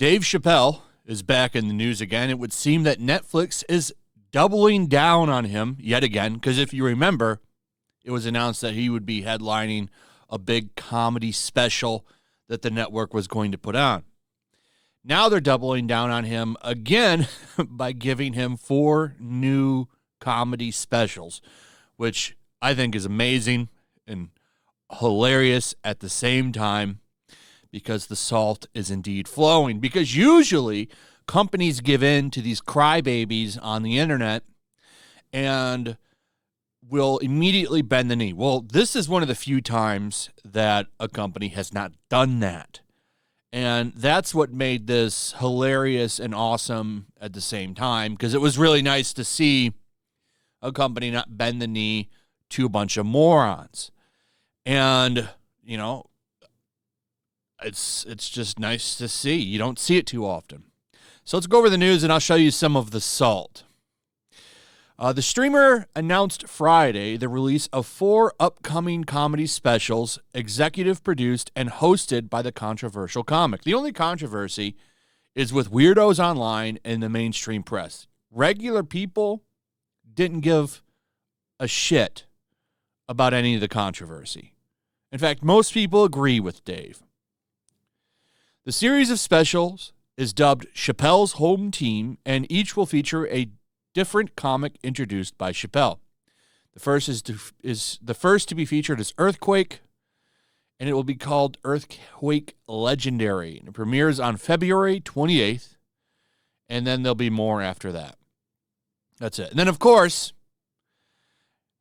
Dave Chappelle is back in the news again. It would seem that Netflix is doubling down on him yet again, because if you remember, it was announced that he would be headlining a big comedy special that the network was going to put on. Now they're doubling down on him again by giving him 4 new comedy specials, which I think is amazing and hilarious at the same time, because the salt is indeed flowing. Because usually companies give in to these crybabies on the internet and will immediately bend the knee. Well, this is one of the few times that a company has not done that. And that's what made this hilarious and awesome at the same time, because it was really nice to see a company not bend the knee to a bunch of morons. And, you know, it's just nice to see. You don't see it too often. So let's go over the news, and I'll show you some of the salt. The streamer announced Friday the release of 4 upcoming comedy specials, executive produced and hosted by the controversial comic. The only controversy is with weirdos online and the mainstream press. Regular people didn't give a shit about any of the controversy. In fact, most people agree with Dave. The series of specials is dubbed Chappelle's Home Team, and each will feature a different comic introduced by Chappelle. The first is the first to be featured is Earthquake, and it will be called Earthquake Legendary. And it premieres on February 28th, and then there'll be more after that. That's it. And then, of course,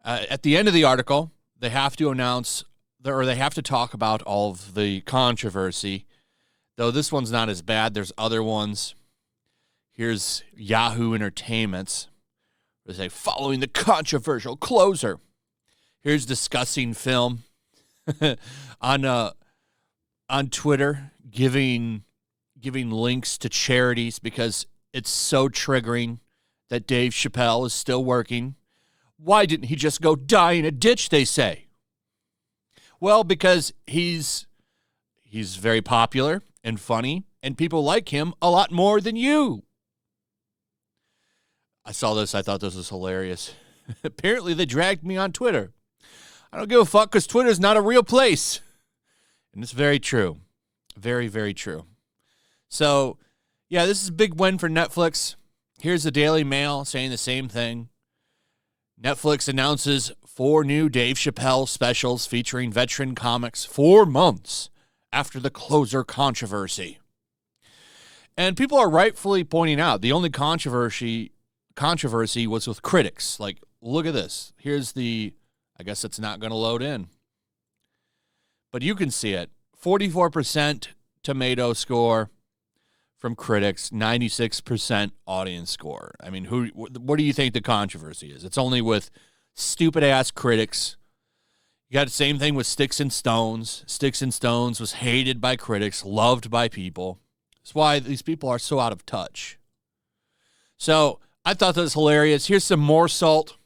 at the end of the article, they have to announce, or they have to talk about all of the controversy, though this one's not as bad. There's other ones. Here's Yahoo Entertainment's. They say, following the controversial closer. Here's discussing film on Twitter, giving links to charities because it's so triggering that Dave Chappelle is still working. Why didn't he just go die in a ditch, they say? Well, because he's very popular and funny, and people like him a lot more than you. I saw this. I thought this was hilarious. Apparently, they dragged me on Twitter. I don't give a fuck because Twitter's not a real place. And it's very true. Very, very true. So, yeah, this is a big win for Netflix. Here's the Daily Mail saying the same thing. Netflix announces 4 new Dave Chappelle specials featuring veteran comics 4 months after the closer controversy. And people are rightfully pointing out the only controversy was with critics. Like, look at this. Here's the, I guess it's not going to load in, but you can see it. 44% tomato score from critics, 96% audience score. I mean, what do you think the controversy is? It's only with stupid-ass critics. You got the same thing with Sticks and Stones. Sticks and Stones was hated by critics, loved by people. That's why these people are so out of touch. So I thought that was hilarious. Here's some more salt.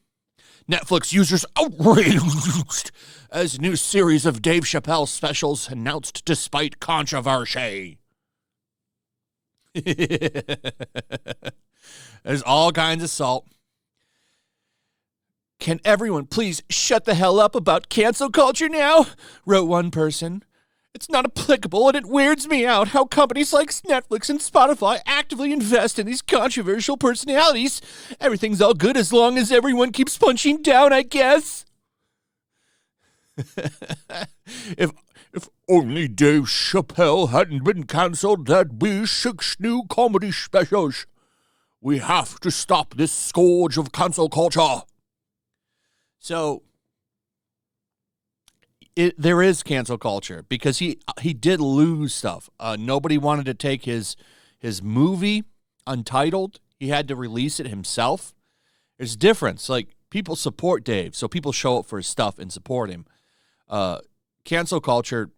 Netflix users outraged as new series of Dave Chappelle specials announced despite controversy. There's all kinds of salt. Can everyone please shut the hell up about cancel culture now? Wrote one person. It's not applicable, and it weirds me out how companies like Netflix and Spotify actively invest in these controversial personalities. Everything's all good as long as everyone keeps punching down, I guess. If only Dave Chappelle hadn't been cancelled, there'd be 6 new comedy specials. We have to stop this scourge of cancel culture. So, there is cancel culture because he did lose stuff. Nobody wanted to take his movie Untitled. He had to release it himself. There's a difference. Like, people support Dave, so people show up for his stuff and support him. Cancel culture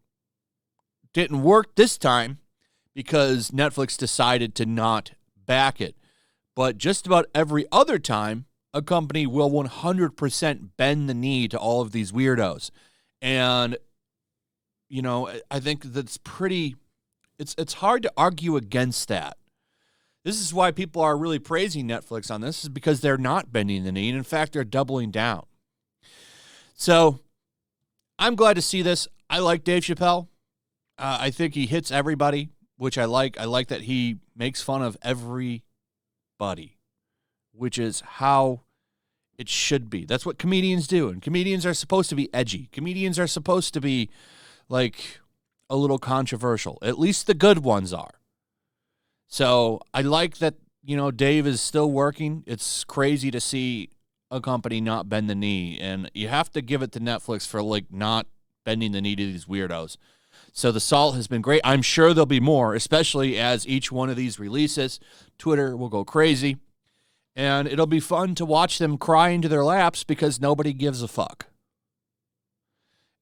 didn't work this time because Netflix decided to not back it. But just about every other time, a company will 100% bend the knee to all of these weirdos. And, you know, I think that's pretty It's hard to argue against that. This is why people are really praising Netflix on this, is because they're not bending the knee. And in fact, they're doubling down. So I'm glad to see this. I like Dave Chappelle. I think he hits everybody, which I like. I like that he makes fun of everybody, which is how it should be. That's what comedians do. And comedians are supposed to be edgy. Comedians are supposed to be like a little controversial. At least the good ones are. So I like that, Dave is still working. It's crazy to see a company not bend the knee. And you have to give it to Netflix for like not bending the knee to these weirdos. So the salt has been great. I'm sure there'll be more, especially as each one of these releases. Twitter will go crazy. And it'll be fun to watch them cry into their laps because nobody gives a fuck.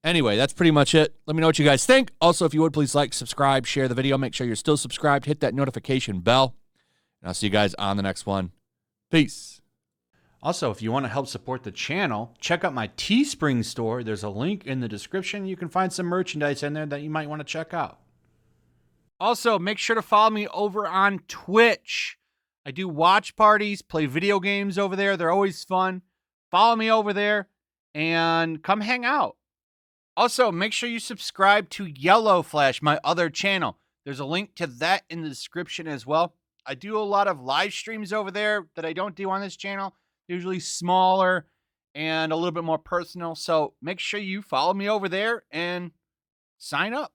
Anyway, that's pretty much it. Let me know what you guys think. Also, if you would, please like, subscribe, share the video. Make sure you're still subscribed. Hit that notification bell. And I'll see you guys on the next one. Peace. Also, if you want to help support the channel, check out my Teespring store. There's a link in the description. You can find some merchandise in there that you might want to check out. Also, make sure to follow me over on Twitch. I do watch parties, play video games over there. They're always fun. Follow me over there and come hang out. Also, make sure you subscribe to YellowFlash, my other channel. There's a link to that in the description as well. I do a lot of live streams over there that I don't do on this channel. Usually smaller and a little bit more personal. So make sure you follow me over there and sign up.